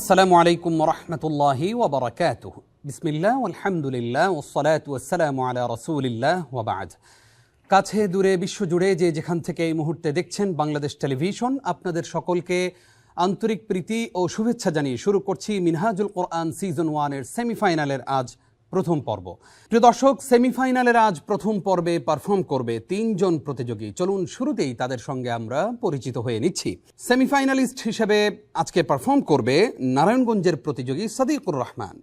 আসসালামু আলাইকুম ওয়া রাহমাতুল্লাহি ওয়া বারাকাতুহু। বিসমিল্লাহ আলহামদুলিল্লাহ ওয়াসসালাতু ওয়াসসালামু আলা রাসূলিল্লাহ ওয়া বা'দ। কাছে দূরে বিশ্বজুড়ে যে যেখান থেকে এই মুহূর্তে দেখছেন বাংলাদেশ টেলিভিশন, আপনাদের সকলকে আন্তরিক প্রীতি ও শুভেচ্ছা জানিয়ে শুরু করছি মিনহাজুল কোরআন সিজন 1 এর সেমিফাইনালের আজ প্রথম পর্ব। প্রিয় দর্শক, সেমিফাইনালের আজ প্রথম পর্বে পারফর্ম করবে 3 জন প্রতিযোগী। চলুন শুরুতেই তাদের সঙ্গে আমরা পরিচিত হয়ে নিচ্ছি। সেমিফাইনালিস্ট হিসেবে আজকে পারফর্ম করবে নারায়ণগঞ্জের প্রতিযোগী সাদিকুর রহমান।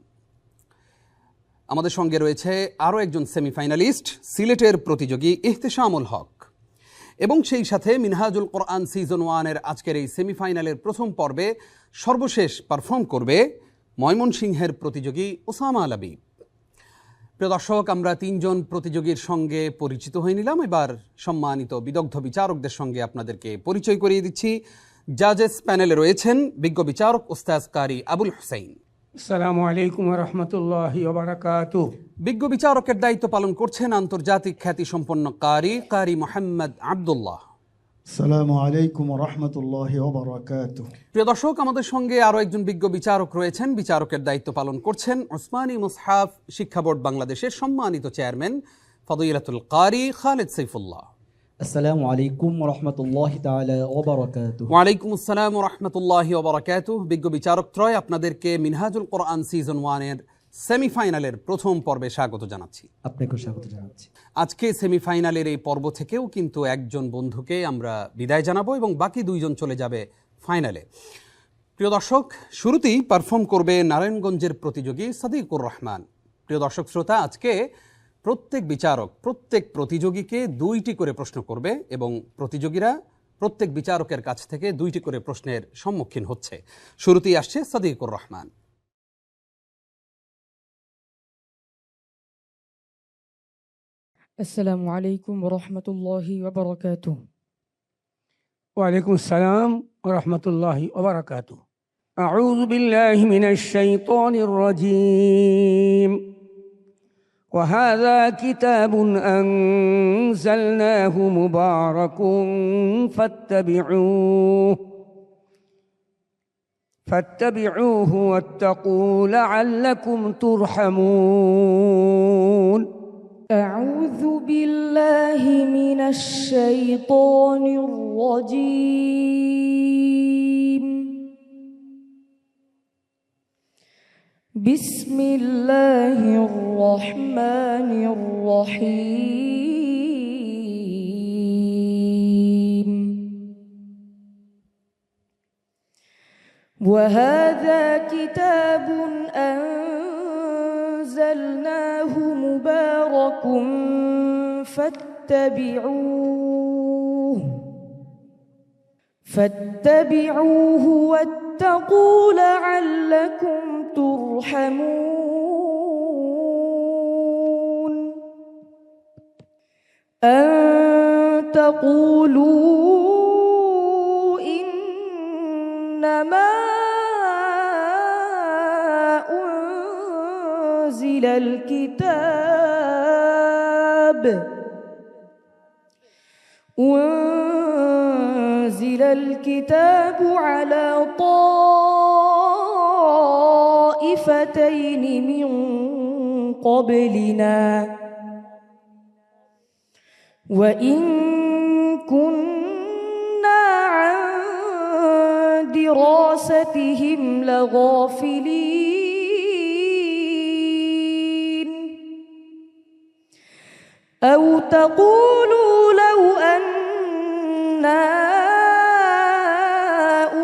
আমাদের সঙ্গে রয়েছে আরও একজন সেমিফাইনালিস্ট, সিলেটের প্রতিযোগী ইহতেশামুল হক। এবং সেই সাথে মিনহাজুল কোরআন সিজন 1 এর আজকের এই সেমিফাইনালের প্রথম পর্বে সর্বশেষ পারফর্ম করবে ময়মনসিংহের প্রতিযোগী ওসামা আল হাবিব। প্রিয় দর্শক, আমরা 3 জন প্রতিযোগীর সঙ্গে পরিচিত হয়ে নিলাম। এবার সম্মানিত বিদগ্ধ বিচারকদের সঙ্গে আপনাদেরকে পরিচয় করিয়ে দিচ্ছি। জাজেস প্যানেলে রয়েছেন বিজ্ঞ বিচারক ওস্তাদ কারি আবুল হুসাইন। আসসালামু আলাইকুম ওয়া রাহমাতুল্লাহি ওয়া বারাকাতুহু। বিজ্ঞ বিচারকের দায়িত্ব পালন করছেন আন্তর্জাতিক খ্যাতিসম্পন্ন কারি মোহাম্মদ আব্দুল্লাহ। আসসালামু আলাইকুম ওয়া রাহমাতুল্লাহি ওয়া বারাকাতুহু। প্রিয় দর্শক, আমাদের সঙ্গে আরও একজন বিজ্ঞ বিচারক রয়েছেন। বিচারকের দায়িত্ব পালন করছেন ওসমানী মুসহাফ শিক্ষা বোর্ড বাংলাদেশের সম্মানিত চেয়ারম্যান ফদিলাতুল কারি খালেদ সাইফুল্লাহ। আসসালামু আলাইকুম ওয়া রাহমাতুল্লাহি তাআলা ওয়া বারাকাতুহু। ওয়া আলাইকুম আসসালাম ওয়া রাহমাতুল্লাহি ওয়া বারাকাতুহু। বিজ্ঞ বিচারক ত্রয় আপনাদেরকে মিনহাজুল কোরআন সিজন 1 এর সেমিফাইনালের প্রথম পর্বে স্বাগত জানাচ্ছি। আপনাকেও স্বাগত জানাচ্ছি। আজকে সেমিফাইনালের এই পর্ব থেকেও কিন্তু একজন বন্ধুকে আমরা বিদায় জানাবো এবং বাকি 2 জন চলে যাবে ফাইনালে। প্রিয় দর্শক, শুরুতেই পারফর্ম করবে নারায়ণগঞ্জের প্রতিযোগী সাদিকুর রহমান। প্রিয় দর্শক শ্রোতা, আজকে প্রত্যেক বিচারক প্রত্যেক প্রতিযোগীকে 2টি করে প্রশ্ন করবে এবং প্রতিযোগীরা প্রত্যেক বিচারকের কাছ থেকে 2টি করে প্রশ্নের সম্মুখীন হচ্ছে। শুরুতেই আসছে সাদিকুর রহমান। আসসালামু আলাইকুম ওয়া রাহমাতুল্লাহি ওয়া বারাকাতুহু। ওয়া আলাইকুম আসসালাম ওয়া রাহমাতুল্লাহি ওয়া বারাকাতুহু। আউযু বিল্লাহি মিনাশ শাইতানির রাজীম। ওয়া হাযা কিতাবুন আনজালনাহু মুবারাকুন ফাত্তাবি'উহু ওয়াত্তাকু লা'আল্লাকুম তুরহামুন। أعوذ بالله من الشيطان الرجيم. بسم الله الرحمن الرحيم. وهذا كتاب أنزلناه مبارك فاتبعوه واتقوا لعلكم ترحمون. أن تقولوا إنما أنزل الكتاب على طائفتين من قبلنا وإن كنا عن دراستهم لغافلين. أو تقولوا لو أنا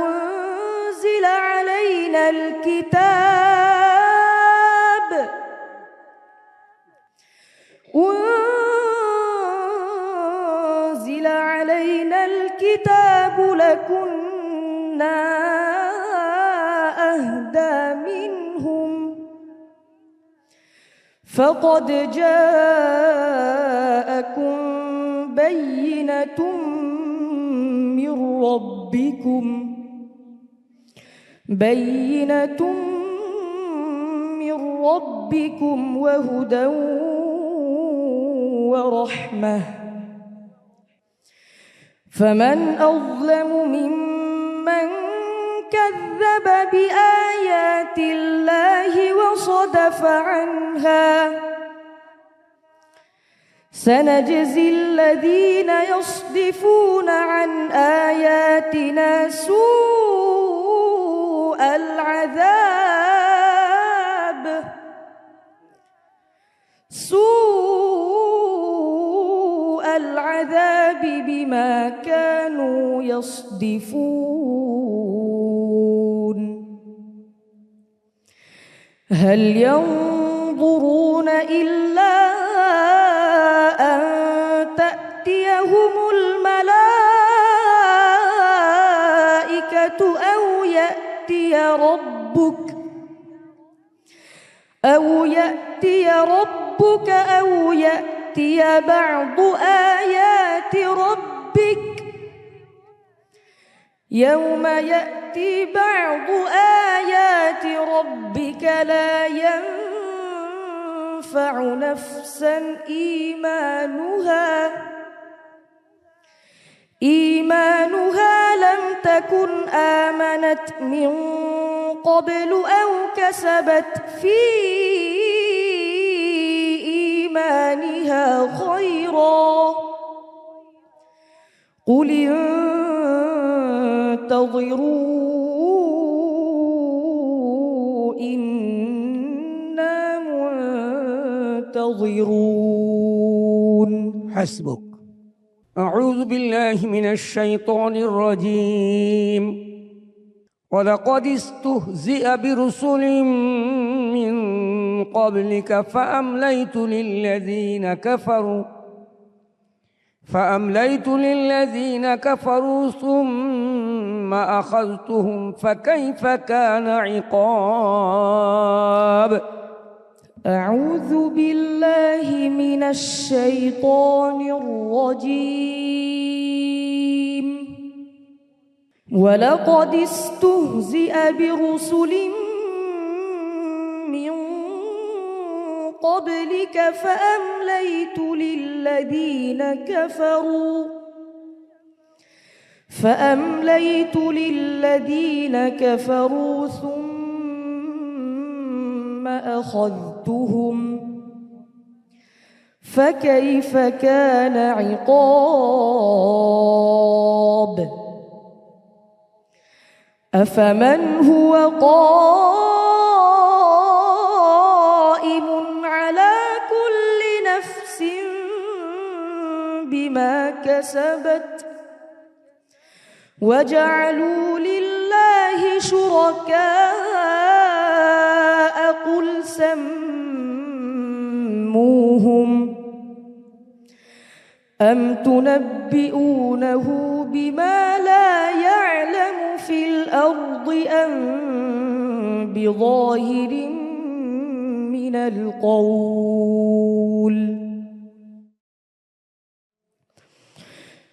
أنزل علينا الكتاب لكنا أهدى منهم فقد جاءكم بينة من ربكم وهدى ورحمة فمن أظلم ممن كذب بآيات الله وصدف عنها سنجزي الذين يصدفون عن آياتنا سوء العذاب بما كانوا يصدفون هل ينظرون إلا أن تأتيهم الملائكة أو يأتي ربك أو يأتي بعض آيات ربك يوم يأتي بعض آيات ربك لا ينفع نفسا إيمانها لم تكن آمنت من قبل أو كسبت في إيمانها خيرا قل انتظروا إنا منتظرون. حسبك. أعوذ بالله من الشيطان الرجيم. ولقد استهزئ برسل من قبلك فأمليت للذين كفروا ثم أخذتهم فكيف كان عقاب. أعوذ بالله من الشيطان الرجيم. ولقد استهزئ برسل من قبلك فأمليت للذين كفروا ثم أخذتهم فكيف كان عقاب. أفمن هو قائم على كل نفس بما كسبت وجعلوا لله شركاء قل سموهم أم تنبئونه بما لا يعلم في الأرض أم بظاهر من القول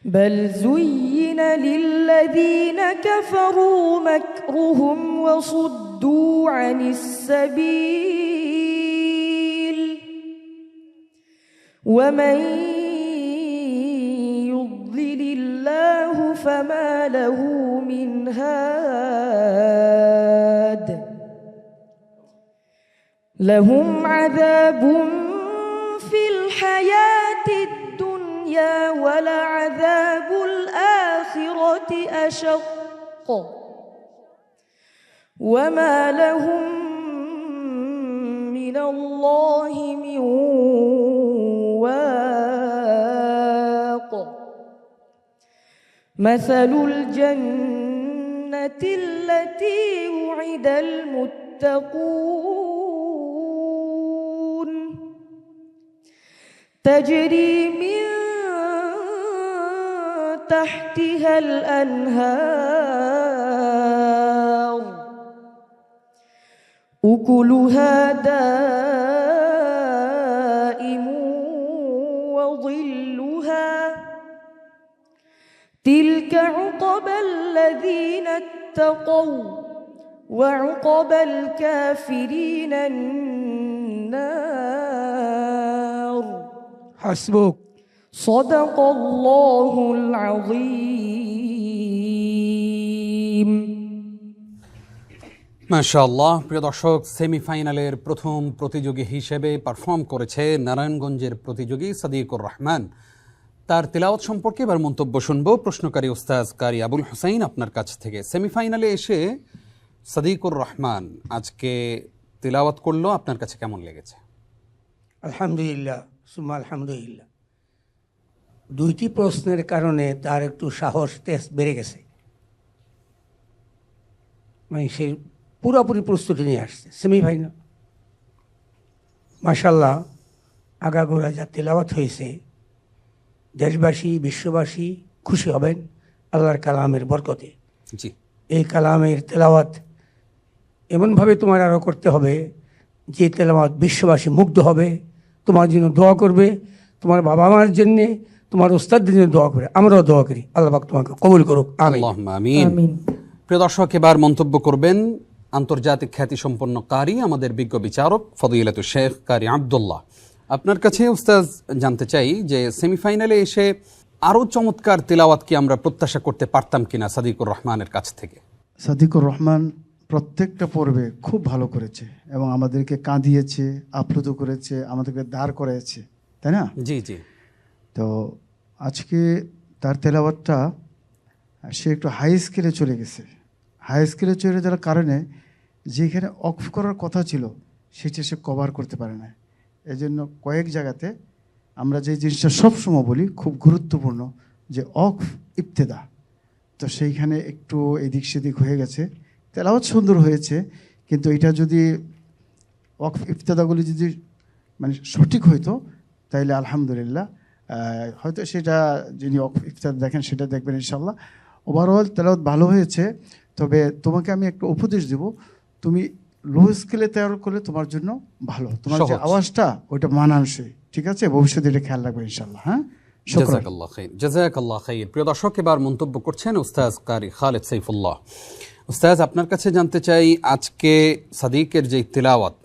بل زين للذين كفروا مكرهم وصدوا عن السبيل ومن يضلل الله فما له من هاد لهم عذاب في الحياة الدنيا ولعذاب الآخرة أشق وما لهم من الله من واق. مثل الجنة التي وعد المتقون تجري من تحتها الأنهار أكلها دائم عقبى الذين اتقوا وعقبى الكافرين النار হাসবুক। صدق الله العظيم মাশাআল্লাহ। প্রিয় দর্শক, সেমিফাইনালের প্রথম প্রতিযোগী হিসেবে পারফর্ম করেছে নারায়ণগঞ্জের প্রতিযোগী সাদিকুর রহমান। তার তিলাওয়াত সম্পর্কে এবার মন্তব্য শুনব প্রশ্নকারী উস্তাজ কারি আবুল হুসাইন আপনার কাছ থেকে। সেমিফাইনালে এসে সাদিকুর রহমান আজকে তিলাওয়াত করলো, আপনার কাছে কেমন লেগেছে? আলহামদুলিল্লাহ সুম্মা আলহামদুলিল্লাহ। দুইটি প্রশ্নের কারণে তার একটু সাহস তেজ বেড়ে গেছে, মানে সে পুরোপুরি প্রস্তুতি নিয়ে আসছে সেমিফাইনাল। মাশাল্লাহ, আগাগোড়া যা তেলাওয়াত হয়েছে, দেশবাসী বিশ্ববাসী খুশি হবেন আল্লাহর কালামের বরকতে। জি, এই কালামের তেলাওয়াত এমনভাবে তোমার আরও করতে হবে যে তেলাওয়াত বিশ্ববাসী মুগ্ধ হবে, তোমার জন্য দোয়া করবে, তোমার বাবা মার জন্যে, তোমার ওস্তাদদের জন্য দোয়া করে। আমরাও দোয়া করি, আল্লাহ পাক তোমাকে কবুল করুক, আমিন। আল্লাহুম্মা আমিন। آمين প্রিয় দর্শক, এবার মন্তব্য করবেন আন্তর্জাতিক খ্যাতিসম্পন্ন কারি, আমাদের বিজ্ঞ বিচারক ফদিলাতুল শেখ কারি আব্দুল্লাহ। আপনার কাছে উস্তাজ জানতে চাই যে সেমিফাইনালে এসে আরও চমৎকার তিলাওয়াত কি আমরা প্রত্যাশা করতে পারতাম কিনা সাদিকুর রহমানের কাছ থেকে? সাদিকুর রহমান প্রত্যেকটা পর্বে খুব ভালো করেছে এবং আমাদেরকে কাঁদিয়েছে, আপ্লুত করেছে, আমাদেরকে দাঁড় করেছে, তাই না? জি জি। তো আজকে তার তেলাওয়াতটা সে একটু হাই স্কেলে চলে গেছে। হাই স্কেলে চলে যাওয়ার কারণে যেখানে অফ করার কথা ছিল সেটা সে কভার করতে পারে না। এই জন্য কয়েক জায়গাতে আমরা যে জিনিসটা সবসময় বলি খুব গুরুত্বপূর্ণ, যে অফ ইবতেদা, তো সেইখানে একটু এদিক সেদিক হয়ে গেছে। তেলাওয়াত সুন্দর হয়েছে, কিন্তু এটা যদি অফ ইবতেদাগুলি যদি মানে সঠিক হইতো তাইলে আলহামদুলিল্লাহ হয়তো সেটা যিনি অফ ইফতার দেখেন সেটা দেখবেন ইনশাল্লাহ। ওভারঅল তেলাওয়াত ভালো হয়েছে, তবে তোমাকে আমি একটা উপদেশ দেব, তুমি লো স্কেলে তৈরি করলে তোমার জন্য ভালো, তোমার যে সহজ। আওয়াজটা ওইটা মানানসই, ঠিক আছে? ভবিষ্যতে এটা খেয়াল রাখবে ইনশাল্লাহ। হ্যাঁ, শুকরান। জাযাকাল্লাহ খাইর, জাযাকাল্লাহ খাইর। প্রিয় দর্শক, এবার মন্তব্য করছেন উস্তাজ কারি খালেদ সাইফুল্লাহ। উস্তাজ, আপনার কাছে জানতে চাই আজকে সাদিকের যে তিলাওয়াত,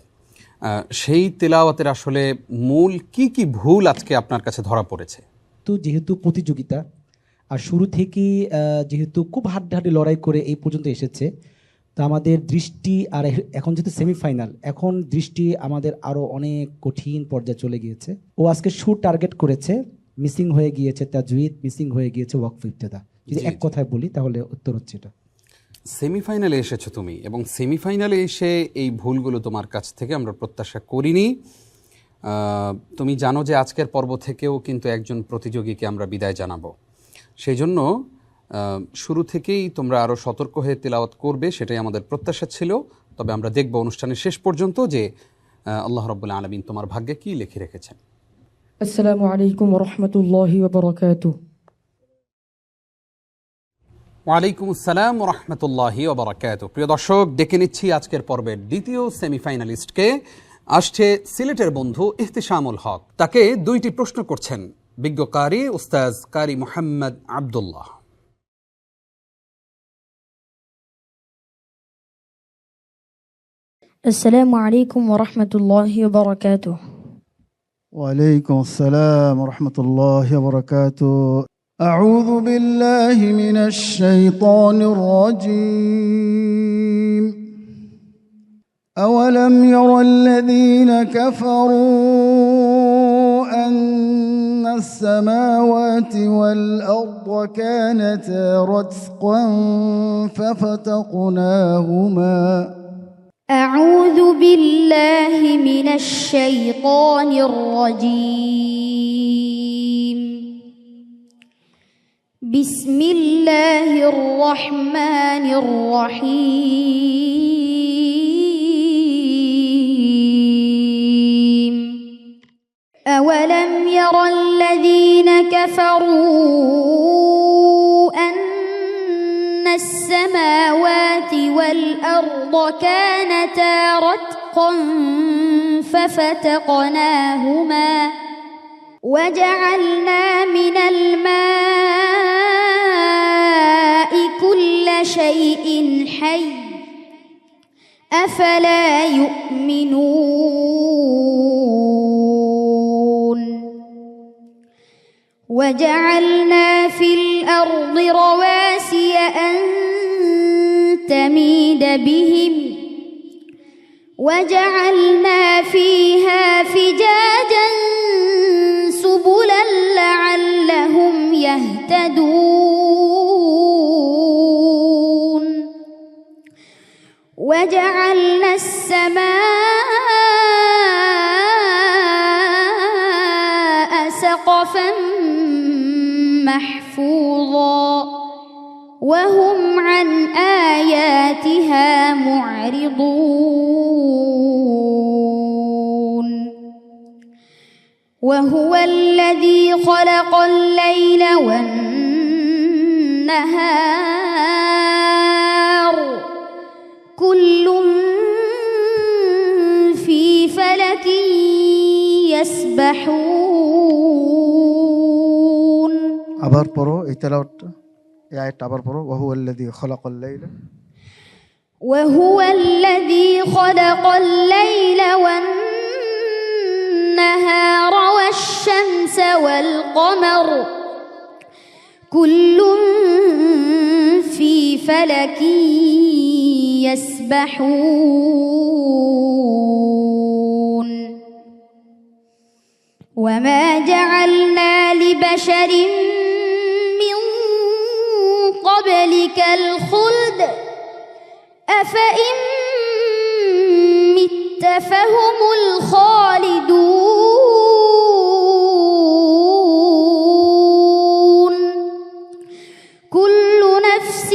সেই তিলাওয়াতের আসলে মূল কি কি ভুল আজকে আপনার কাছে ধরা পড়েছে? তো যেহেতু প্রতিযোগিতা আর শুরু থেকেই যেহেতু খুব হাড্ডাহাড্ডি লড়াই করে এই পর্যন্ত এসেছে, তো আমাদের দৃষ্টি আর এখন যেহেতু সেমিফাইনাল, এখন দৃষ্টি আমাদের আরও অনেক কঠিন পর্যায়ে চলে গিয়েছে। ও আজকে শুট টার্গেট করেছে, মিসিং হয়ে গিয়েছে তাজউইদ, মিসিং হয়ে গিয়েছে ওয়াকফ ইবতেদা। যদি এক কথায় বলি তাহলে উত্তর হচ্ছে এটা। সেমিফাইনালে এসেছো তুমি, এবং সেমিফাইনালে এসে এই ভুলগুলো তোমার কাছ থেকে আমরা প্রত্যাশা করিনি। তুমি জানো যে আজকের পর্ব থেকেও কিন্তু একজন প্রতিযোগীকে আমরা বিদায় জানাবো, সেই জন্য শুরু থেকেই তোমরা আরও সতর্ক হয়ে তিলাওয়াত করবে, সেটাই আমাদের প্রত্যাশা ছিল। তবে আমরা দেখব অনুষ্ঠানের শেষ পর্যন্ত যে আল্লাহ রাব্বুল আলামিন তোমার ভাগ্যে কি লিখে রেখেছেন। السلام عليكم ورحمة الله وبركاته ওয়ালাইকুম আসসালাম ওয়া রাহমাতুল্লাহি ওয়া বারাকাতুহু। প্রিয় দর্শক, ডেকে নিচ্ছি আজকের পর্বের দ্বিতীয় সেমিফাইনালিস্টকে। আসছে সিলেটের বন্ধু ইহতিশামুল হক। তাকে দুইটি প্রশ্ন করছেন বিজ্ঞ কারি উস্তাজ কারি মুহাম্মদ আব্দুল্লাহ। السلام عليكم ورحمة الله وبركاته ওয়ালাইকুম আসসালাম ওয়া রাহমাতুল্লাহি ওয়া বারাকাতুহু। আউযু বিল্লাহি মিনাশ শাইতানির রাজীম। আওয়ালাম ইয়ারাল্লাযীনা কাফারু আন্নাস সামাওয়াতি ওয়াল আরদা কানাতা রাতকান ফাফাতাকনাহুমা। أعوذ بالله من الشيطان الرجيم بسم الله الرحمن الرحيم أولم ير الذين كفروا أن السماوات والأرض كانتا رتقا ففتقناهما وجعلنا من الماء شيء حي أفلا يؤمنون وجعلنا في الأرض رواسي أن تميد بهم وجعلنا فيها فجاجا سبلا لعلهم يهتدون وجعلنا السماء سقفا محفوظا وهم عن آياتها معرضون وهو الذي خلق الليل والنهار كل في فلك يسبحون আবার পড়ো এই তেলাওয়াতটা, এই আয়াতটা আবার পড়ো। ওয়াহুয়াল্লাযী খালাকাল লাইলা وهو الذي خلق الليل والنهار والشمس والقمر كل في فلك يسبحون وما جعلنا لبشر من قبلك الخلد أفإن مت فهم الخالدون كل نفس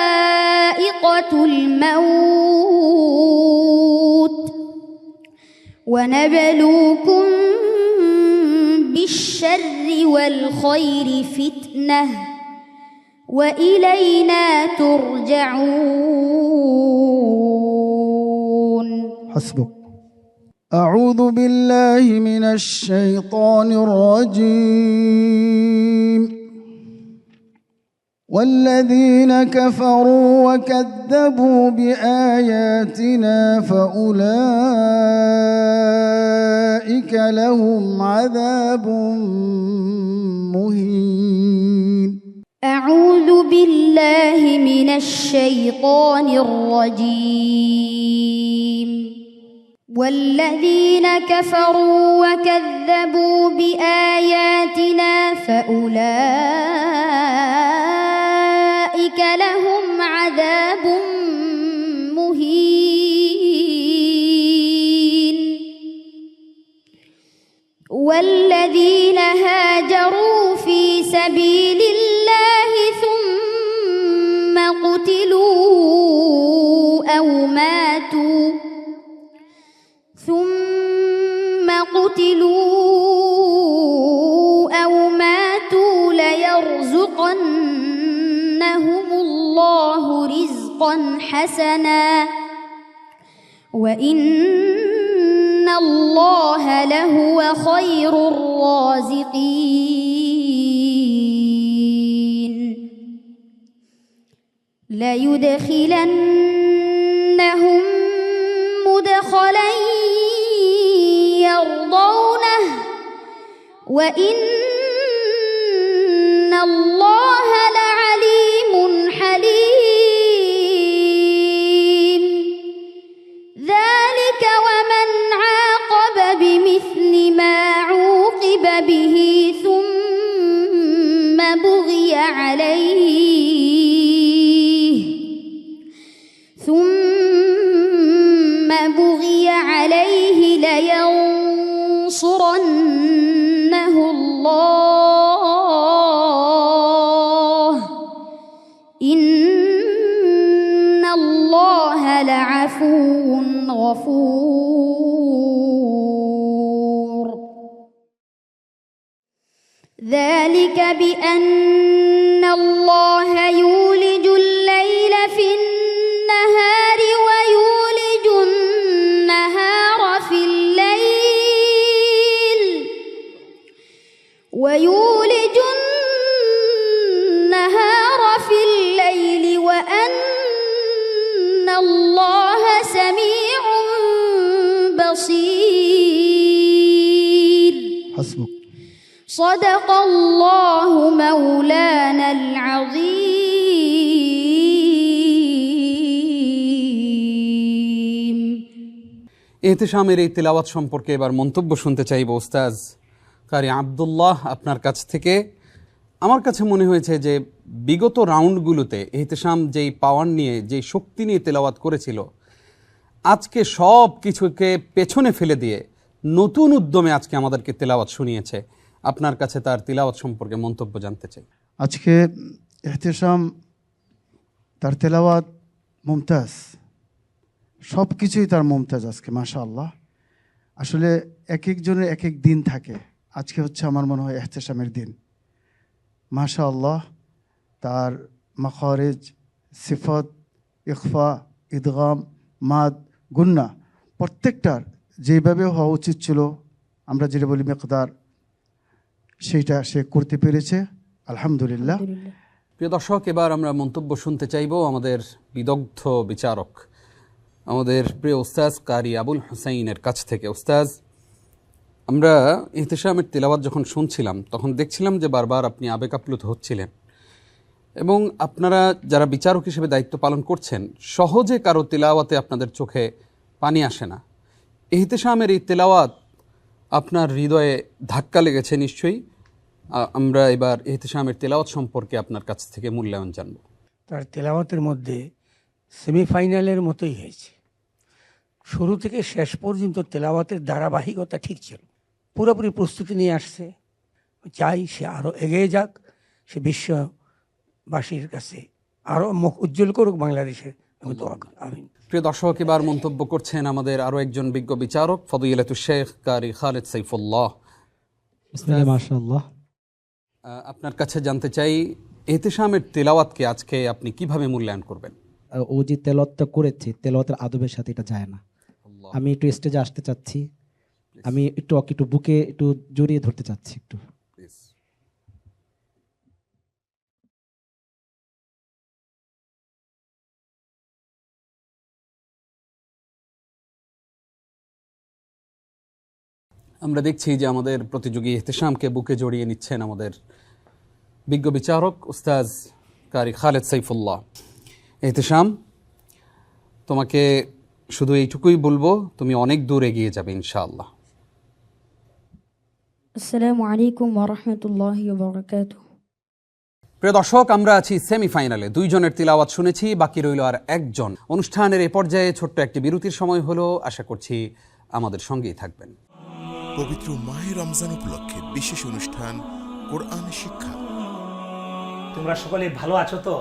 ذائقة الموت ونبلوكم بالشر والخير فتنة وإلينا ترجعون حسبك. أعوذ بالله من الشيطان الرجيم. والذين كفروا وكذبوا بآياتنا فأولئك لهم عذاب مهين. أعوذ بالله من الشيطان الرجيم. والذين كفروا وكذبوا بآياتنا فأولئك لهم عذاب مهين. والذين هاجروا في سبيل الله ثم قتلوا أو ماتوا ليرزقنهم الله رزقا حسنا وإن الله لهو خير الرازقين. ليدخلنهم مدخلا يرضونه وإن الله لعليم حليم. ذلك ومن عاقب بمثل ما عوقب به ثم بغي عليه لينصرنه الله إن الله لعفو غفور. ذلك بأن الله يولج الليل في النهار ويولج النهار في الليل ويولج صدق الله مولانا العظيم ইহতিশামের এই তিলাওয়াত সম্পর্কে এবার মন্তব্য শুনতে চাইব উস্তাজ কারি আব্দুল্লাহ আপনার কাছ থেকে। আমার কাছে মনে হয়েছে যে বিগত রাউন্ডগুলোতে ইহতিশাম যেই পাওয়ার নিয়ে, যেই শক্তি নিয়ে তেলাওয়াত করেছিল, আজকে সব কিছুকে পেছনে ফেলে দিয়ে নতুন উদ্যমে আজকে আমাদেরকে তেলাওয়াত শুনিয়েছে। আপনার কাছে তার তিলাওয়াত সম্পর্কে মন্তব্য জানতে চাই। আজকে এহতেশাম তার তেলাওয়াত মুমতাজ, সব কিছুই তার মুমতাজ আজকে, মাশাআল্লাহ। আসলে এক একজনের এক এক দিন থাকে, আজকে হচ্ছে আমার মনে হয় এহতেশামের দিন। মাশাআল্লাহ, তার মাখারিজ, সিফত, ইখফা, ইদগাম, মাদ, গুন্না প্রত্যেকটার যেভাবে হওয়া উচিত ছিল, আমরা যেটা বলি মিকদার, সেইটা সে করতে পেরেছে, আলহামদুলিল্লাহ। প্রিয় দর্শক, এবার আমরা মন্তব্য শুনতে চাইব আমাদের বিদগ্ধ বিচারক, আমাদের প্রিয় উস্তাজ কারি আবুল হুসাইনের কাছ থেকে। উস্তাজ, আমরা ইহতিশামের তিলাওয়াত যখন শুনছিলাম তখন দেখছিলাম যে বারবার আপনি আবেগ আপ্লুত হচ্ছিলেন, এবং আপনারা যারা বিচারক হিসেবে দায়িত্ব পালন করছেন, সহজে কারো তিলাওয়াতে আপনাদের চোখে পানি আসে না। ইহতিশামের এই তিলাওয়াত আপনার হৃদয়ে ধাক্কা লেগেছে নিশ্চয়ই। আমরা এবার ইহতিশামের তিলাওয়াত সম্পর্কে আপনার কাছ থেকে মূল্যায়ন জানব। তার তেলাওয়াতের মধ্যে সেমিফাইনালের মতোই হয়েছে। শুরু থেকে শেষ পর্যন্ত তেলাওয়াতের ধারাবাহিকতা ঠিক ছিল, পুরোপুরি প্রস্তুতি নিয়ে আসছে। চাই সে আরও এগিয়ে যাক, সে বিশ্ববাসীর কাছে আরও মুখ উজ্জ্বল করুক বাংলাদেশের। আমি দোয়া করি, আমিন। প্রিয় দর্শক, এবার মন্তব্য করছেন আমাদের আরও একজন বিজ্ঞ বিচারক, ফদিলাতুশ শেখ কারি খালেদ সাইফুল্লাহ। মাশাআল্লাহ। আপনার কাছে জানতে চাই, ইহতিশামের তেলাওয়াতকে আজকে আপনি কিভাবে মূল্যায়ন করবেন? ও যে তেলাওয়াতটা করেছে, তেলাওয়াতের আদবের সাথে এটা যায় না। আমি একটু স্টেজে আসতে চাচ্ছি, আমি একটু বুকে একটু জড়িয়ে ধরতে চাচ্ছি একটু। আমরা দেখছি যে আমাদের প্রতিযোগী ইহতিশামকে বুকে জড়িয়ে নিচ্ছেন আমাদের বিজ্ঞ বিচারক উস্তাজ কারি খালেদ সাইফুল্লাহ। ইহতিশাম, তোমাকে শুধু এইটুকুই বলবো, তুমি অনেক দূর এগিয়ে যাবে ইনশাআল্লাহ। আসসালামু আলাইকুম ওয়া রাহমাতুল্লাহি ওয়া বারাকাতুহু। প্রিয় দর্শক, আমরা আছি সেমিফাইনালে। দুইজনের তিলাওয়াত শুনেছি, বাকি রইল আর একজন। অনুষ্ঠানের এই পর্যায়ে ছোট্ট একটি বিরতির সময় হলো, আশা করছি আমাদের সঙ্গেই থাকবেন। পবিত্র মাহে রমজান উপলক্ষে বিশেষ অনুষ্ঠান কোরআন শিক্ষা। তোমরা সকলে ভালো আছো তো?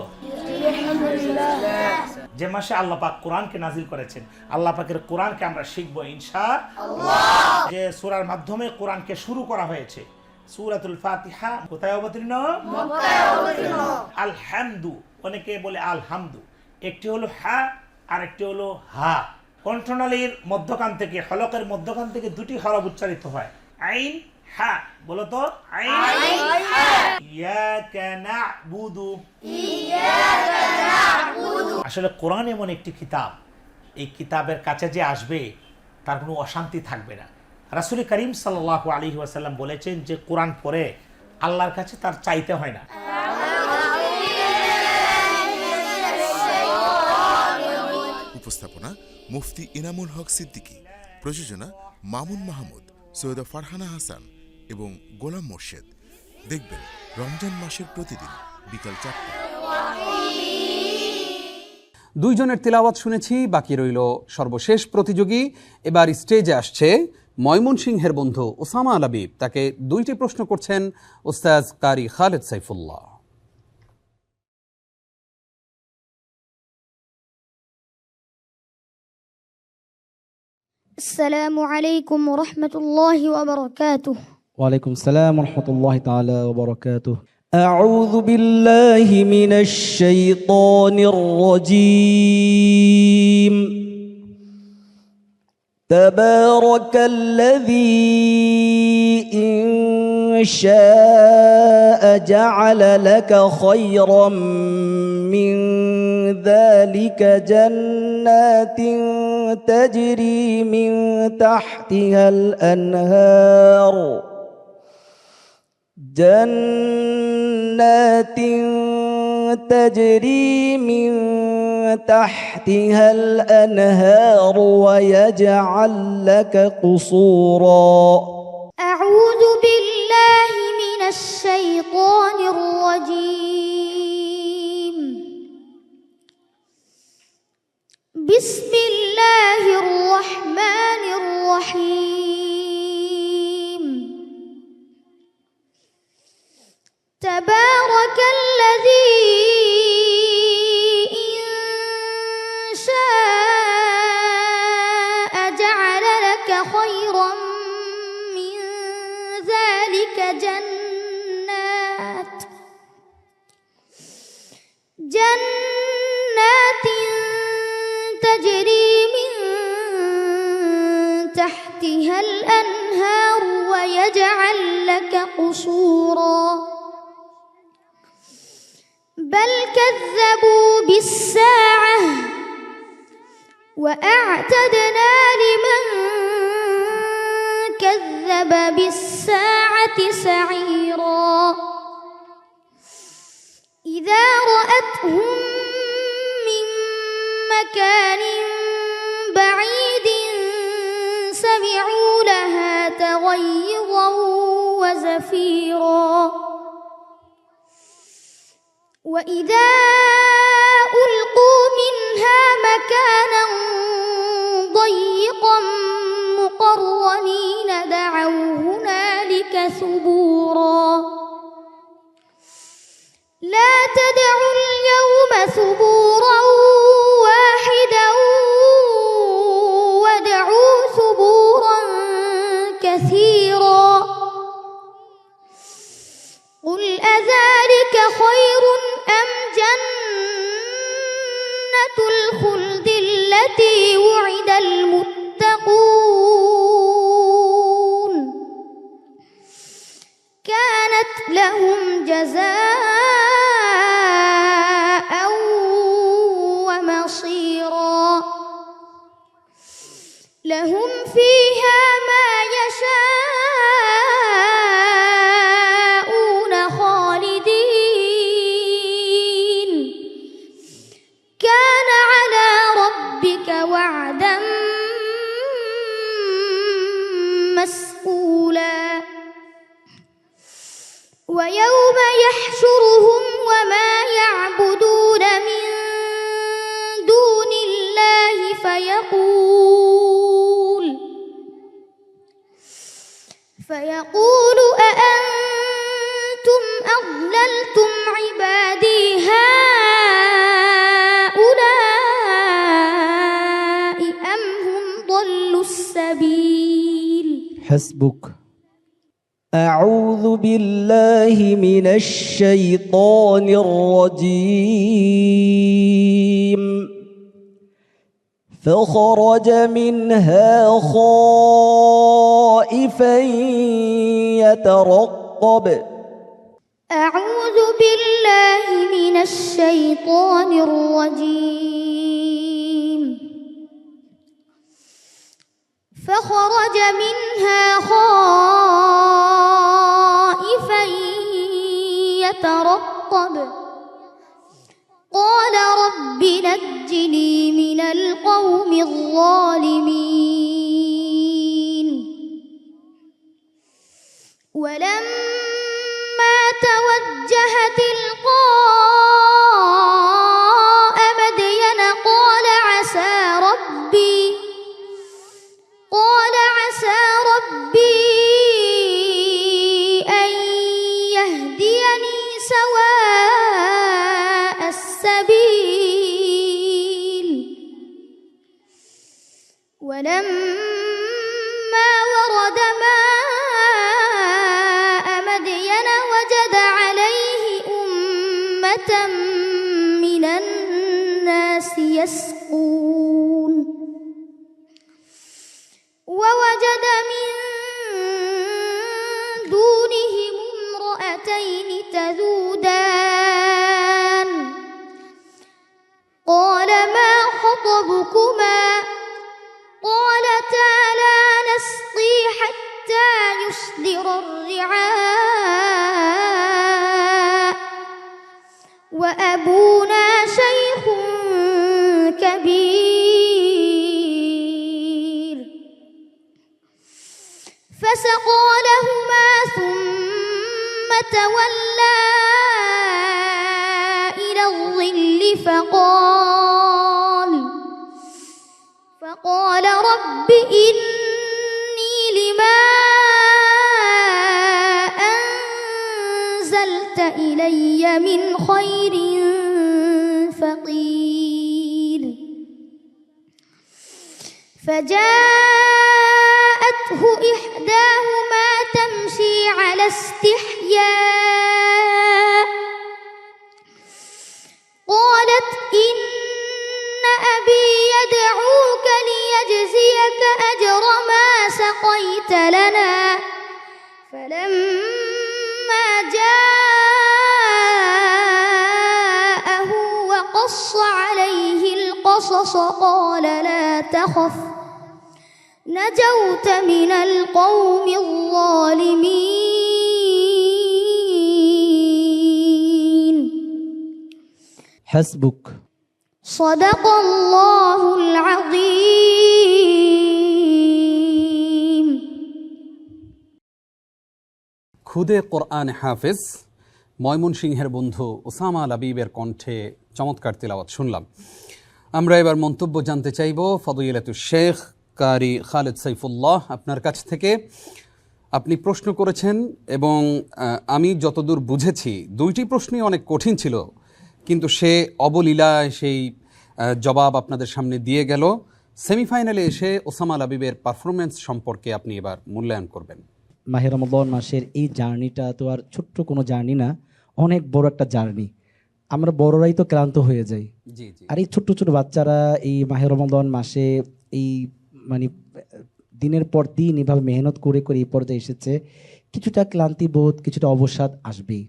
যে মাসে আল্লাহ পাক কোরআনকে নাজিল করেছেন, আল্লাহ পাকের কোরআনকে আমরা শিখবো ইনশাআল্লাহ। যে সূরার মাধ্যমে কোরআনকে শুরু করা হয়েছে, সূরাতুল ফাতিহা কোথায় অবতীর্ণ? মক্কায় অবতীর্ণ। আলহামদু, অনেকে বলে আলহামদু, একটি হলো হা আর একটি হলো হা। কণ্ঠনালীর মধ্যখান থেকে, হলকের মধ্যখান থেকে দুটি হরফ উচ্চারিত হয়, আইন হা। বলো তো, আইন হা। ইয়াকা না'বুদু, ইয়াকা না'বুদু। আসলে কোরআন এমন একটি কিতাব, এই কিতাবের কাছে যে আসবে তার কোনো অশান্তি থাকবে না। রাসূল করিম সাল্লাল্লাহু আলাইহি ওয়াসাল্লাম বলেছেন যে কোরআন পড়ে আল্লাহর কাছে তার চাইতে হয় না। উপস্থাপনা মুফতি ইনামুল হক সিদ্দিকী, প্রযোজনা মামুন মাহমুদ, সৈয়দা ফারহানা হাসান এবং গোলাম মোর্শেদ। দেখবেন রমজান মাসের প্রতিদিন বিকাল 4টায়। দুইজনের তিলাওয়াত শুনেছি, বাকি রইল সর্বশেষ প্রতিযোগী। এবার স্টেজে আসছে ময়মনসিংহের বন্ধু ওসামা আল হাবিব। তাকে দুইটি প্রশ্ন করছেন উস্তাজ কারি খালেদ সাইফুল্লাহ। السلام عليكم ورحمة الله وبركاته. ওয়ালাইকুম আসসালাম ওয়া রাহমাতুল্লাহি তাআলা ওয়া বারাকাতুহু। আউযু বিল্লাহি মিনাশ শাইতানির রাজীম। তাবারাকাল্লাযী ইন শাআ জা'আলা লাকা খায়রাম মিন যালিকা জান্নাতিন তাজরি মিন তাহতিহাল আনহার جنات تجري من تحتها الأنهار ويجعل لك قصورا. أعوذ بالله من الشيطان الرجيم. بسم الله الرحمن الرحيم. تبارك الذي إن شاء جعل لك خيرا من ذلك جنات تجري من تحتها الأنهار ويجعل لك قصورا. بل كذبوا بالساعة وأعتدنا لمن كذب بالساعة سعيرا. إذا رأتهم من مكان بعيد سمعوا لها تغيظا وزفيرا. وإذا ألقوا منها مكانا ضيقا مقرنين دعوا هنالك ثبورا. لا تدعوا اليوم ثبورا واحدا ودعوا ثبورا كثيرا. قل أذلك خير أم جنة الخلد التي وعد المتقون كانت لهم جزاء ومصيرا. لهم فيها ما يشاءون خالدين. كان على ربك وعدا مسئولا. ويوم يحشرهم وما يعبدون من دون الله فيقول أأنتم أضللتم عبادي هؤلاء أم هم ضلوا السبيل. حسبك. أعوذ بالله من الشيطان الرجيم. فخرج منها خائفا يترقب. أعوذ بالله من الشيطان الرجيم. فخرج منها خائفا يترقب. قال رب نجني من القوم الظالمين. ولما توجه تلقاء مدين قال عسى ربي أن يهديني سواء السبيل. ولما ورد ماء مدين وجد عليه أمة من الناس يسقون. ووجد من دونهم امرأتين تذودان. قال ما خطبكما؟ قالتا لا نسقي حتى يصدر الرعاء وأبونا شيخ كبير فسقى لهما ثم تولى إلى الظل فقال رب إني لما أنزلت إلي من خير فقير فجاءته إحداهما تمشي على استحياء قالت إن أبي يدعوك ليجزيك أجر ما سقيت لنا فلما جاءه وقص عليه القصص قال لا تخف نجوت من القوم الظالمين হাসবুক। صدق الله العظيم খুদে কোরআন হাফেজ ময়মনসিংহের বন্ধু ওসামা লাবিবের কণ্ঠে চমৎকার তিলাওয়াত শুনলাম। আমরা এবার মন্তব্য জানতে চাইব ফদিলাতুশ শেখ কারি খালেদ সাইফুল্লাহ আপনার কাছ থেকে। আপনি প্রশ্ন করেছেন এবং আমি যতদূর বুঝেছি দুইটি প্রশ্নই অনেক কঠিন ছিল, কিন্তু সে অবলীলায় সেই জবাব আপনাদের সামনে দিয়ে গেল। সেমিফাইনালে এসে ওসামা লাবিবের পারফরমেন্স সম্পর্কে আপনি এবার মূল্যায়ন করবেন। মাহে রমাদান মাসের এই জার্নিটা তো আর ছোট্ট কোনো জার্নি না, অনেক বড় একটা জার্নি। আমরা বড়রাই তো ক্লান্ত হয়ে যাই, জি জি। আর এই ছোট্ট ছোট বাচ্চারা এই মাহে রমাদান মাসে এই মানে দিনের পর দিন এভাবে মেহনত করে করে এই পর্যায়ে এসেছে, কিছুটা ক্লান্তিবোধ কিছুটা অবসাদ আসবেই।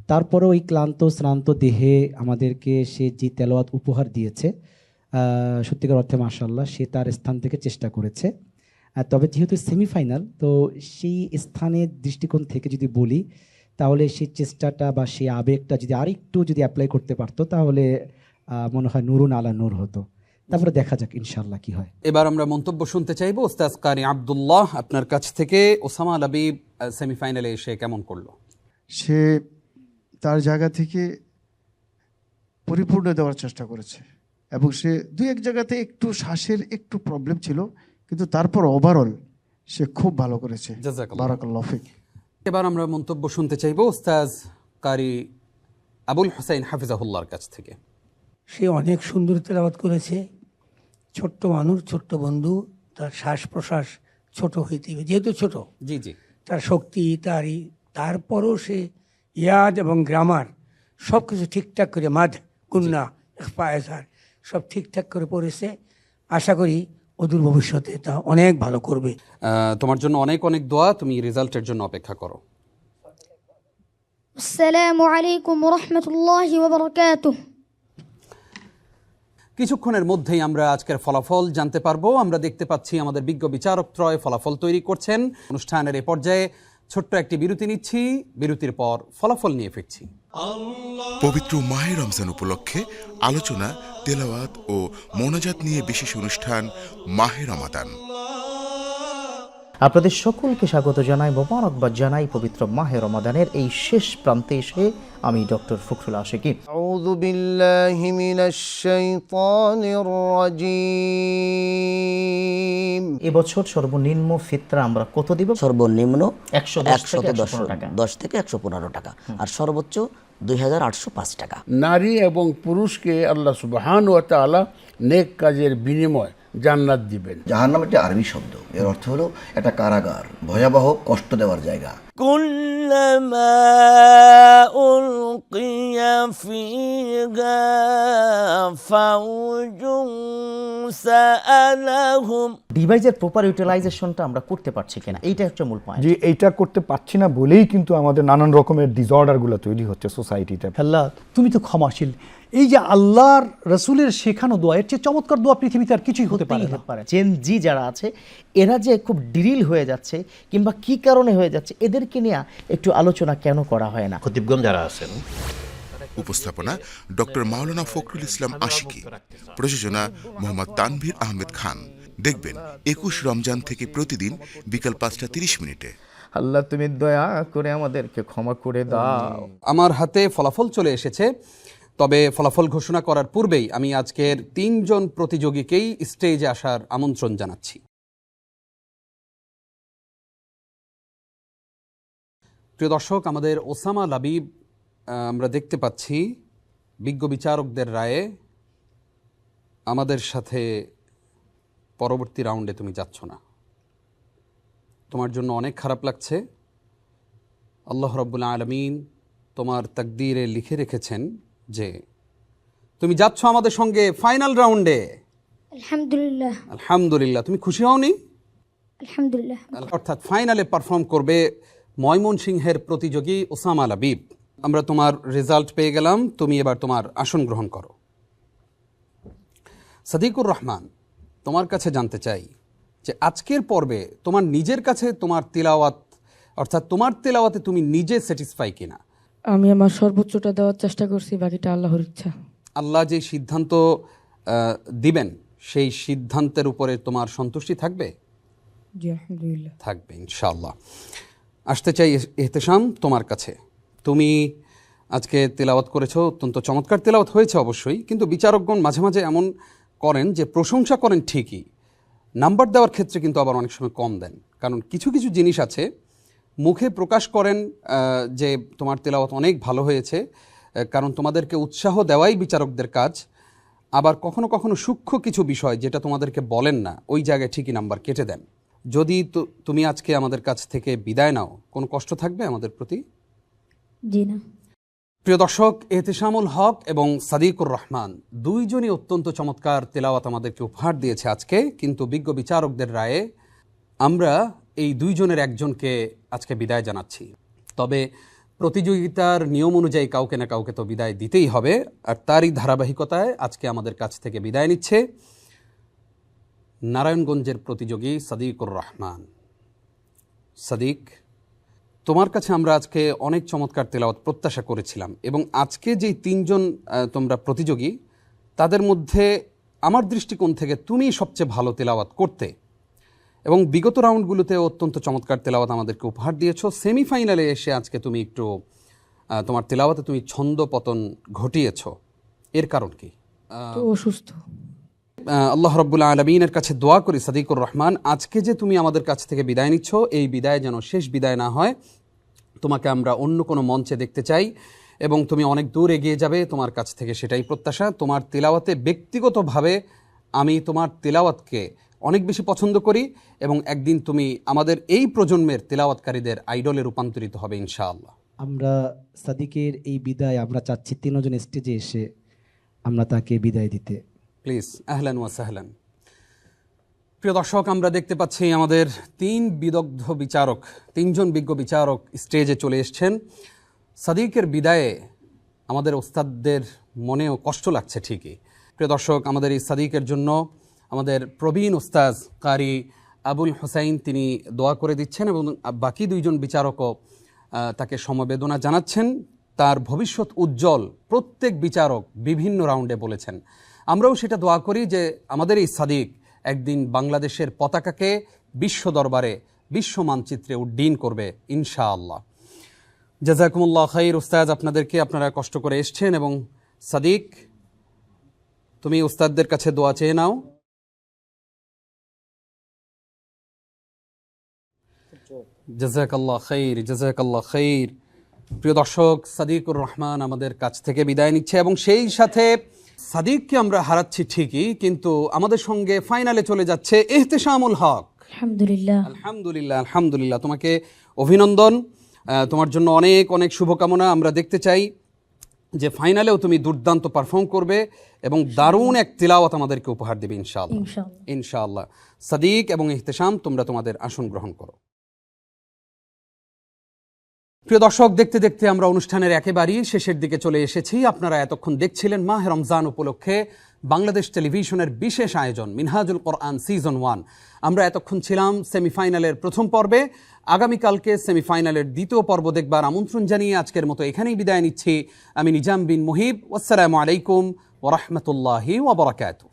তারপরেও ওই ক্লান্ত শ্রান্ত দেহে আমাদেরকে সে যে তেলাওয়াত উপহার দিয়েছে, সত্যিকার অর্থে মাশাআল্লাহ সে তার স্থান থেকে চেষ্টা করেছে। তবে যেহেতু সেমিফাইনাল, তো সেই স্থানের দৃষ্টিকোণ থেকে যদি বলি তাহলে সেই চেষ্টাটা বা সেই আবেগটা যদি আরেকটু যদি অ্যাপ্লাই করতে পারতো তাহলে মনে হয় নুরুন আলা নূর হতো। তারপরে দেখা যাক ইনশাআল্লাহ কি হয়। এবার আমরা মন্তব্য শুনতে চাইবো ওস্তাদ কারি আব্দুল্লাহ আপনার কাছ থেকে। ওসামা লাবিব সেমিফাইনালে এসে কেমন করলো? সে তার জায়গা থেকে পরিপূর্ণ দেওয়ার চেষ্টা করেছে এবং সে দুই এক জায়গাতে একটু শ্বাসের একটু প্রবলেম ছিল, কিন্তু তারপর ওভারঅল সে খুব ভালো করেছে। জাযাকাল্লাহ। বারাকাল্লাহু ফিক। এবার আমরা মন্তব্য শুনতে চাইবো ওস্তাদ কারি আবুল হোসেন হাফিজাহুল্লাহর কাছ থেকে। সে অনেক সুন্দর তেলাওয়াত করেছে। ছোট্ট মানুষ, ছোট্ট বন্ধু, তার শ্বাস প্রশ্বাস ছোট হইতে যেহেতু ছোট, জি জি, তার শক্তি তারপরও সে ইয়াদ এবং গ্রামার সব কিছু ঠিকঠাক করে, মাদ গুন্না ইখফায়েজার সব ঠিকঠাক করে পড়েছে। আশা করি অদূর ভবিষ্যতে তা অনেক ভালো করবে। তোমার জন্য অনেক অনেক দোয়া, তুমি রেজাল্টের জন্য অপেক্ষা করো। আসসালামু আলাইকুম ওয়া রাহমাতুল্লাহি ওয়া বারাকাতুহু। কিছুক্ষণের মধ্যেই আমরা আজকের ফলাফল জানতে পারবো। আমরা দেখতে পাচ্ছি আমাদের বিজ্ঞ বিচারকত্রয় ফলাফল তৈরি করছেন। অনুষ্ঠানের এ পর্যায়ে ছোট্ট একটি বিরতি নিচ্ছি, বিরতির পর ফলাফল নিয়ে ফিরছি। পবিত্র মাহে রমজান উপলক্ষে আলোচনা, তেলাওয়াত ও মোনাজাত নিয়ে বিশেষ অনুষ্ঠান মাহে রমাদান। আপনাদের সকলকে স্বাগত জানাই, মোবারকবাদ জানাই পবিত্র মাহে রমাদানের এই শেষ প্রান্তে এসে আমি ডক্টর ফখরুল আশিকি। আউযু বিল্লাহি মিনাশ শাইতানির রাজীম। এবছর সর্বনিম্ন ফিতরা আমরা কত দিব? সর্বনিম্ন 110 টাকা, 10 থেকে 115 টাকা, আর সর্বোচ্চ 2805 টাকা। নারী এবং পুরুষকে আল্লাহ সুবহানাহু ওয়া তাআলা নেক কাজের বিনিময় জান্নাত দিবেন। জাহান্নাম একটা আরবি শব্দ, এর অর্থ হলো একটা কারাগার, ভয়াবহ কষ্ট দেওয়ার জায়গা। কুল্লামা উলকিয়া ফিহা ফাওজুন সাআলাহুম। ডিভাইসের প্রপার ইউটিলাইজেশনটা আমরা করতে পারছি কিনা, এইটা হচ্ছে মূল পয়েন্ট। যে এইটা করতে পারছি না বলেই কিন্তু আমাদের নানান রকমের ডিসঅর্ডারগুলো তৈরি হচ্ছে সোসাইটিতে। আল্লাহ তুমি তো ক্ষমাশীল। এই যে আল্লাহর রাসূলের শেখানো দোয়া, এর চেয়ে চমৎকার দোয়া পৃথিবীতে আর কিছুই হতে পারে না। জেন জি যারা আছে এরা যে খুব ডিরিল হয়ে যাচ্ছে কিংবা কি কারণে হয়ে যাচ্ছে, এদেরকে নিয়ে একটু আলোচনা কেন করা হয় না? খতিবগণ যারা আছেন উপস্থাপনা ডক্টর মাওলানা ফখরুল ইসলাম আশিকি, প্রযোজনা মোহাম্মদ তানভীর আহমেদ খান। দেখবেন 21 রমজান থেকে প্রতিদিন বিকাল 5:30 আল্লাহ তুমি দয়া করে আমাদেরকে ক্ষমা করে দাও। আমার হাতে ফলাফল চলে এসেছে, তবে ফলাফল ঘোষণা করার পূর্বেই আমি আজকের 3 জন প্রতিযোগীকেই স্টেজে আসার আমন্ত্রণ জানাচ্ছি। প্রিয় দর্শক, আমাদের ওসামা লাবিব আমরা দেখতে পাচ্ছি বিজ্ঞ বিচারকদের রায়ে আমাদের সাথে পরবর্তী রাউন্ডে তুমি যাচ্ছ না। তোমার জন্য অনেক খারাপ লাগছে। আল্লাহ রাব্বুল আলামিন তোমার তাকদীরে লিখে রেখেছেন যে তুমি যাচ্ছ আমাদের সঙ্গে ফাইনাল রাউন্ডে। আলহামদুলিল্লাহ। আলহামদুলিল্লাহ। তুমি খুশি হওনি? আলহামদুলিল্লাহ। অর্থাৎ ফাইনালে পারফর্ম করবে ময়মনসিংহের প্রতিযোগী ওসামা লাবিব। আমরা তোমার রেজাল্ট পেয়ে গেলাম, তুমি এবার তোমার আসন গ্রহণ করো। সাদিকুর রহমান, তোমার কাছে জানতে চাই যে আজকের পর্বে তোমার নিজের কাছে তোমার তিলাওয়াত, অর্থাৎ তোমার তিলাওয়াতে তুমি নিজে স্যাটিসফাই কিনা? আমি আমার সর্বোচ্চটা দেওয়ার চেষ্টা করছি, বাকিটা আল্লাহর ইচ্ছা। আল্লাহ যে সিদ্ধান্ত দিবেন সেই সিদ্ধান্তের উপরে তোমার সন্তুষ্টি থাকবে? জি আলহামদুলিল্লাহ। থাকবে ইনশাআল্লাহ। আসতে চাই ইহতেশাম তোমার কাছে। তুমি আজকে তেলাওয়াত করেছো, অত্যন্ত চমৎকার তেলাওয়াত হয়েছে অবশ্যই, কিন্তু বিচারকগণ মাঝে মাঝে এমন করেন যে প্রশংসা করেন ঠিকই, নাম্বার দেওয়ার ক্ষেত্রে কিন্তু আবার অনেক সময় কম দেন। কারণ কিছু কিছু জিনিস আছে মুখে প্রকাশ করেন যে তোমার তেলাওয়াত অনেক ভালো হয়েছে, কারণ তোমাদেরকে উৎসাহ দেওয়াই বিচারকদের কাজ। আবার কখনো কখনো সূক্ষ্ম কিছু বিষয় যেটা তোমাদেরকে বলেন না, ওই জায়গায় ঠিকই নাম্বার কেটে দেন। যদি তুমি আজকে আমাদের কাছ থেকে বিদায় নাও, কোনো কষ্ট থাকবে আমাদের প্রতি? জি না। প্রিয় দর্শক, এহতেশামুল হক এবং সাদিকুর রহমান দুইজনই অত্যন্ত চমৎকার তেলাওয়াত আমাদেরকে উপহার দিয়েছে আজকে, কিন্তু বিজ্ঞ বিচারকদের রায়ে আমরা এই দুইজনের একজনকে আজকে বিদায় জানাচ্ছি। তবে প্রতিযোগিতার নিয়ম অনুযায়ী কাউকে না কাউকে তো বিদায় দিতেই হবে, আর তারই ধারাবাহিকতায় আজকে আমাদের কাছ থেকে বিদায় নিচ্ছে নারায়ণগঞ্জের প্রতিযোগী সাদিকুর রহমান। সাদিক, তোমার কাছে আমরা আজকে অনেক চমৎকার তেলাওয়াত প্রত্যাশা করেছিলাম, এবং আজকে যেই 3 জন তোমরা প্রতিযোগী, তাদের মধ্যে আমার দৃষ্টিকোণ থেকে তুমি সবচেয়ে ভালো তেলাওয়াত করতে, এবং বিগত রাউন্ডগুলোতে অত্যন্ত চমৎকার তেলাওয়াত আমাদেরকে উপহার দিয়েছো। সেমিফাইনালে এসে আজকে তুমি একটু তোমার তেলাওয়াতে তুমি ছন্দ পতন ঘটিয়েছো, এর কারণ কি? অসুস্থ। আল্লাহ রাব্বুল আলামিনের কাছে দোয়া করি সাদিকুর রহমান, আজকে যে তুমি আমাদের কাছ থেকে বিদায় নিচ্ছ, এই বিদায় যেন শেষ বিদায় না হয়। তোমাকে আমরা অন্য কোনো মঞ্চে দেখতে চাই এবং তুমি অনেক দূর এগিয়ে যাবে, তোমার কাছ থেকে সেটাই প্রত্যাশা। তোমার তিলাওয়াতে ব্যক্তিগতভাবে আমি তোমার তিলাওয়াতকে অনেক বেশি পছন্দ করি, এবং একদিন তুমি আমাদের এই প্রজন্মের তিলাওয়াতকারীদের আইডলে রূপান্তরিত হবে ইনশাআল্লাহ। আমরা সাদিকের এই বিদায় আমরা চাচ্ছি 3 জন স্টেজে এসে আমরা তাকে বিদায় দিতে। প্লিজ, আহলান ওয়া সাহলান। প্রিয় দর্শক, আমরা দেখতে পাচ্ছি আমাদের 3 বিদগ্ধ বিচারক, 3 জন বিজ্ঞ বিচারক স্টেজে চলে এসছেন। সাদিকের বিদায়ে আমাদের ওস্তাদদের মনেও কষ্ট লাগছে ঠিকই। প্রিয় দর্শক, আমাদের এই সাদিকের জন্য আমাদের প্রবীণ ওস্তাদ কারি আবুল হোসাইন তিনি দোয়া করে দিচ্ছেন, এবং বাকি 2 জন বিচারকও তাকে সমবেদনা জানাচ্ছেন। তার ভবিষ্যৎ উজ্জ্বল, প্রত্যেক বিচারক বিভিন্ন রাউন্ডে বলেছেন। আমরাও সেটা দোয়া করি যে আমাদের এই সাদিক একদিন বাংলাদেশের পতাকাকে বিশ্ব দরবারে, বিশ্ব মানচিত্রে উড্ডীন করবে ইনশাআল্লাহ। জাযাকুমুল্লাহ খাইর। উস্তাদ, আপনারা কষ্ট করে এসছেন, এবং সাদিক তুমি উস্তাদদের কাছে দোয়া চেয়ে নাও। জাযাকাল্লাহ খাইর, জাযাকাল্লাহ খাইর। প্রিয় দর্শক, সাদিকুর রহমান আমাদের কাছ থেকে বিদায় নিচ্ছে, এবং সেই সাথে সাদিককে আমরা হারাচ্ছি ঠিকই, কিন্তু আমাদের সঙ্গে ফাইনালে চলে যাচ্ছে ইহতেশামুল হক। আলহামদুলিল্লাহ। আলহামদুলিল্লাহ, আলহামদুলিল্লাহ। তোমাকে অভিনন্দন, তোমার জন্য অনেক অনেক শুভকামনা। আমরা দেখতে চাই যে ফাইনালেও তুমি দুর্দান্ত পারফর্ম করবে এবং দারুণ এক তিলাওয়াত আমাদেরকে উপহার দেবে ইনশাআল্লাহ। ইনশাআল্লাহ। সাদিক এবং ইহতেশাম, তোমরা তোমাদের আসন গ্রহণ করো। প্রিয় দর্শক, দেখতে দেখতে আমরা অনুষ্ঠানের একেবারেই শেষের দিকে চলে এসেছি। আপনারা এতক্ষণ দেখছিলেন মাহে রমজান উপলক্ষে বাংলাদেশ টেলিভিশনের বিশেষ আয়োজন মিনহাজুল কোরআন সিজন 1। আমরা এতক্ষণ ছিলাম সেমিফাইনালের প্রথম পর্বে। আগামীকালকে সেমিফাইনালের দ্বিতীয় পর্ব দেখবার আমন্ত্রণ জানিয়ে আজকের মতো এখানেই বিদায় নিচ্ছি। আমি নিজাম বিন মুহিব। আসসালামু আলাইকুম ওয়া রাহমাতুল্লাহি ওয়া বারাকাতুহু।